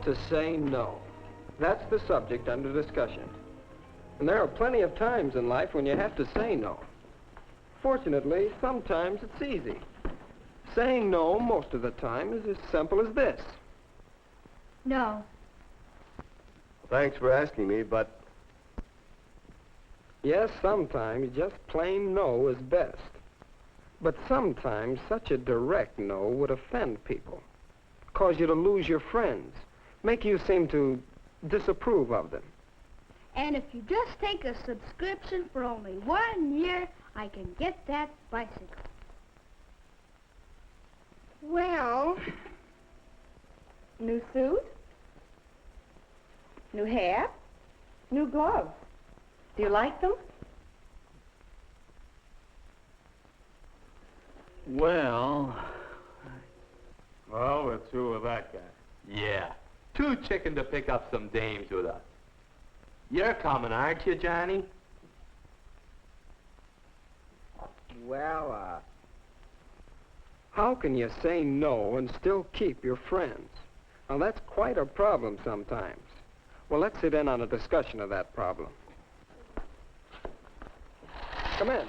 to say no. That's the subject under discussion. And there are plenty of times in life when you have to say no. Fortunately, sometimes it's easy. Saying no most of the time is as simple as this. No. Thanks for asking me, but... Yes, sometimes just plain no is best. But sometimes such a direct no would offend people, cause you to lose your friends, make you seem to disapprove of them. And if you just take a subscription for only 1 year, I can get that bicycle. Well, new suit, new hat, new gloves. Do you like them? Well, we're through with that guy. Yeah. Too chicken to pick up some dames with us. You're coming, aren't you, Johnny? Well, how can you say no and still keep your friends? Now, that's quite a problem sometimes. Well, let's sit in on a discussion of that problem. Come in.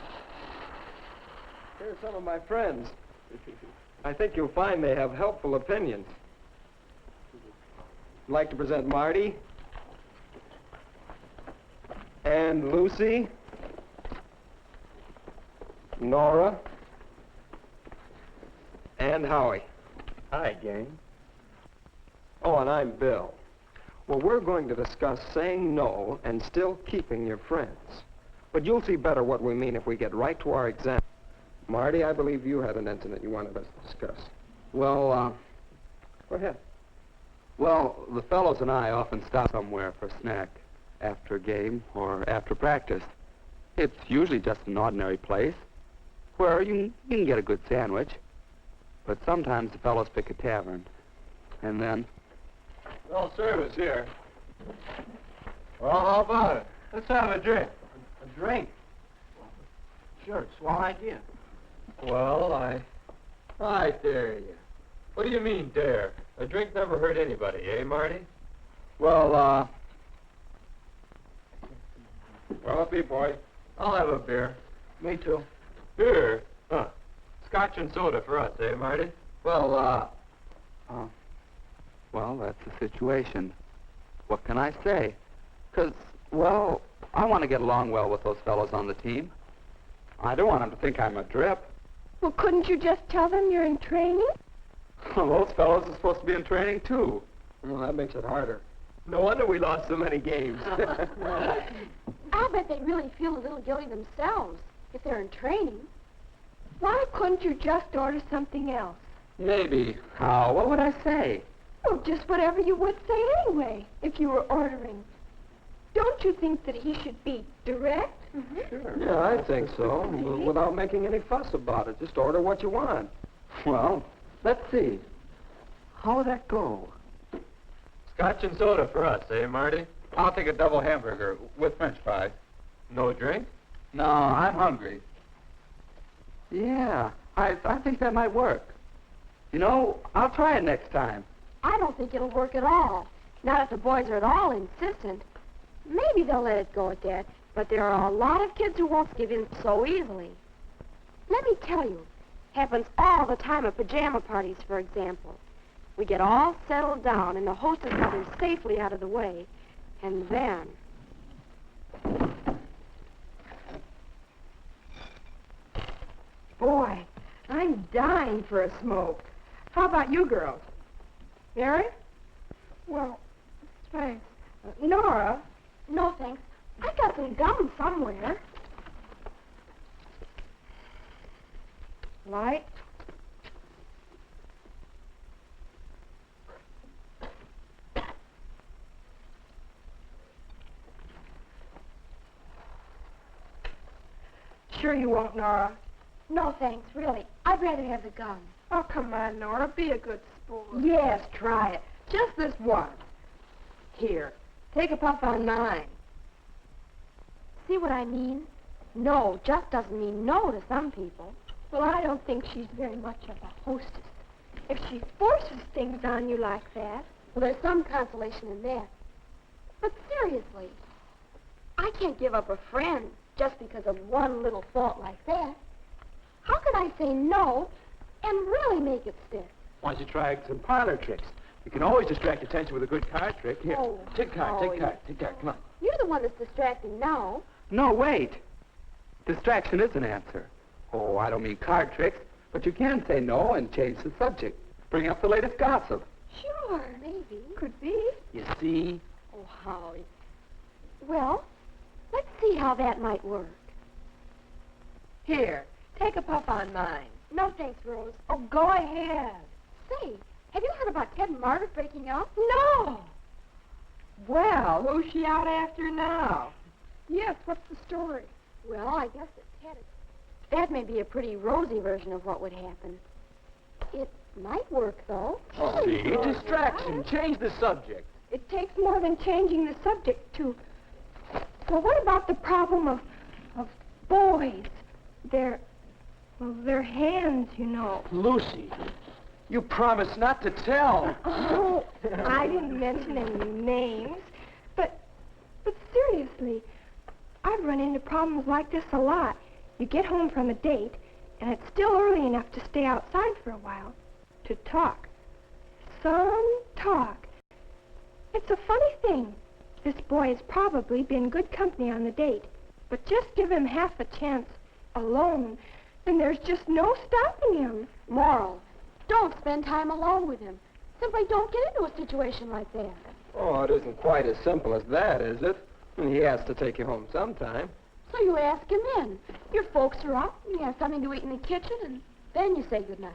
Here's some of my friends. I think you'll find they have helpful opinions. I'd like to present Marty and Lucy, Nora, and Howie. Hi, gang. Oh, and I'm Bill. Well, we're going to discuss saying no and still keeping your friends. But you'll see better what we mean if we get right to our example. Marty, I believe you had an incident you wanted us to discuss. Well, Go ahead. well, the fellows and I often stop somewhere for a snack after a game or after practice. It's usually just an ordinary place where you can get a good sandwich. But sometimes the fellows pick a tavern. And then... No service here. Well, how about it? Let's have a drink. A drink? Sure, swell idea. Well, I dare you. What do you mean, dare? A drink never hurt anybody, eh, Marty? Well, Coffee, boy. I'll have a beer. Me too. Beer? Huh. Scotch and soda for us, eh, Marty? well, that's the situation. What can I say? 'Cause, well, I want to get along well with those fellows on the team. I don't want them to think I'm a drip. Well, couldn't you just tell them you're in training? Those fellows are supposed to be in training, too. Well, that makes it harder. No wonder we lost so many games. I'll bet they really feel a little guilty themselves if they're in training. Why couldn't you just order something else? Maybe. How? What would I say? Well, just whatever you would say anyway, if you were ordering. Don't you think that he should be direct? Sure. Yeah, I think so. Without making any fuss about it. Just order what you want. Well, let's see. How would that go? Scotch and soda for us, eh, Marty? I'll take a double hamburger with French fries. No drink? No, I'm hungry. Yeah, I think that might work. You know, I'll try it next time. I don't think it'll work at all. Not if the boys are at all insistent. Maybe they'll let it go at that, but there are a lot of kids who won't give in so easily. Let me tell you, happens all the time at pajama parties, for example. We get all settled down and the hostess mothers safely out of the way, and then... Boy, I'm dying for a smoke. How about you girls? Mary? Well, thanks. Nora? No, thanks. I got some gum somewhere. Light? Sure you won't, Nora. No, thanks, really. I'd rather have the gum. Oh, come on, Nora. Be a good sport. Yes, try it. Just this once. Here, take a puff on mine. See what I mean? No just doesn't mean no to some people. Well, I don't think she's very much of a hostess. If she forces things on you like that. Well, there's some consolation in that. But seriously, I can't give up a friend just because of one little fault like that. How could I say no and really make it stick? Why don't you try some parlor tricks? You can always distract attention with a good card trick. Here, Oh, take card, Howie. take card, take card. Come on. You're the one that's distracting now. No, wait. Distraction is an answer. Oh, I don't mean card tricks, but you can say no and change the subject. Bring up the latest gossip. Sure, maybe. Could be. You see? Oh, Howie. Well, let's see how that might work. Here, take a puff on mine. No thanks, Rose. Oh, go ahead. Say, have you heard about Ted and Margaret breaking up? No. Well, who's she out after now? Yes, what's the story? Well, I guess that that may be a pretty rosy version of what would happen. It might work, though. See, distraction. Change the subject. It takes more than changing the subject to... Well, what about the problem of boys? Their hands, you know. Lucy, you promised not to tell. Oh, I didn't mention any names. But seriously, I've run into problems like this a lot. You get home from a date, and it's still early enough to stay outside for a while. To talk. Some talk. It's a funny thing. This boy has probably been good company on the date. But just give him half a chance alone, and there's just no stopping him. Moral, don't spend time alone with him. Simply don't get into a situation like that. Oh, it isn't quite as simple as that, is it? He has to take you home sometime. So you ask him in. Your folks are up, and you have something to eat in the kitchen, and then you say goodnight.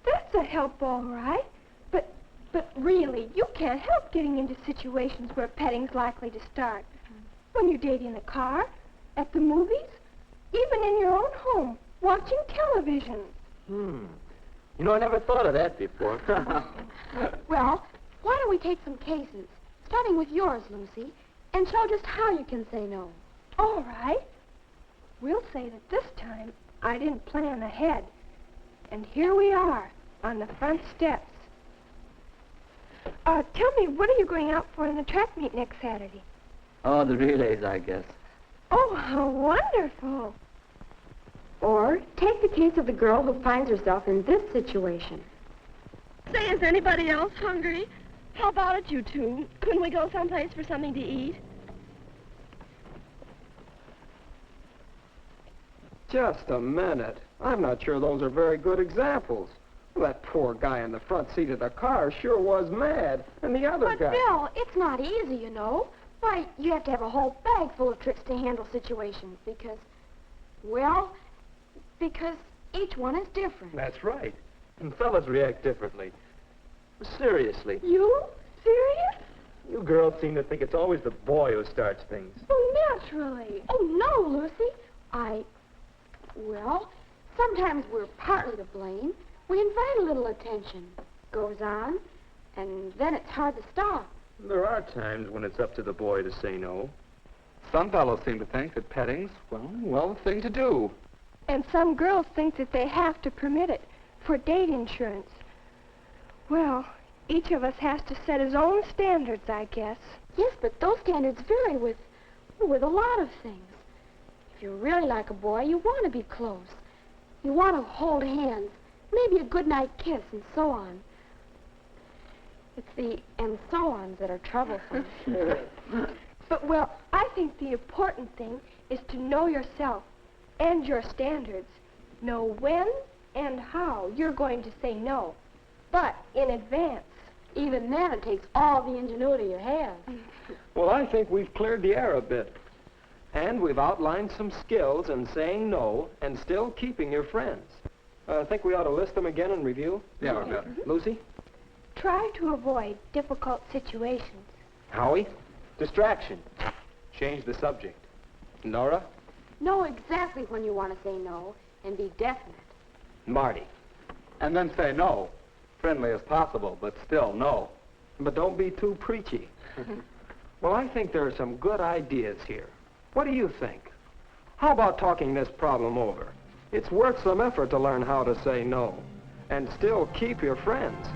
That's a help, all right. But really, you can't help getting into situations where petting's likely to start. When you date in the car, at the movies, even in your own home, watching television. You know, I never thought of that before. Well, why don't we take some cases, starting with yours, Lucy, and show just how you can say no. All right. We'll say that this time I didn't plan ahead. And here we are, on the front steps. Tell me, what are you going out for in the track meet next Saturday? Oh, the relays, I guess. Oh, how wonderful. Or take the case of the girl who finds herself in this situation. Say, is anybody else hungry? How about it, you two? Couldn't we go someplace for something to eat? Just a minute. I'm not sure those are very good examples. That poor guy in the front seat of the car sure was mad. And the other But, guy... Bill, it's not easy, you know. Why, you have to have a whole bag full of tricks to handle situations because each one is different. That's right. And fellas react differently. Seriously, You? Serious? you girls seem to think it's always the boy who starts things. Oh, naturally. Oh, no, Lucy. Sometimes we're partly to blame. We invite a little attention. Goes on, and then it's hard to stop. There are times when it's up to the boy to say no. Some fellows seem to think that petting's, well, the thing to do. And some girls think that they have to permit it for date insurance. Well, each of us has to set his own standards, I guess. Yes, but those standards vary with a lot of things. If you really like a boy, you want to be close. You want to hold hands, maybe a goodnight kiss, and so on. It's the and so ons that are troublesome. But, well, I think the important thing is to know yourself and your standards. Know when and how you're going to say no, but in advance. Even then, it takes all the ingenuity you have. Well, I think we've cleared the air a bit. And we've outlined some skills in saying no and still keeping your friends. I think we ought to list them again and review. Yeah, we better. Lucy? Try to avoid difficult situations. Howie? Distraction. Change the subject. Nora? Know exactly when you want to say no and be definite. Marty? And then say no. Friendly as possible, but still no. But don't be too preachy. Well, I think there are some good ideas here. What do you think? How about talking this problem over? It's worth some effort to learn how to say no and still keep your friends.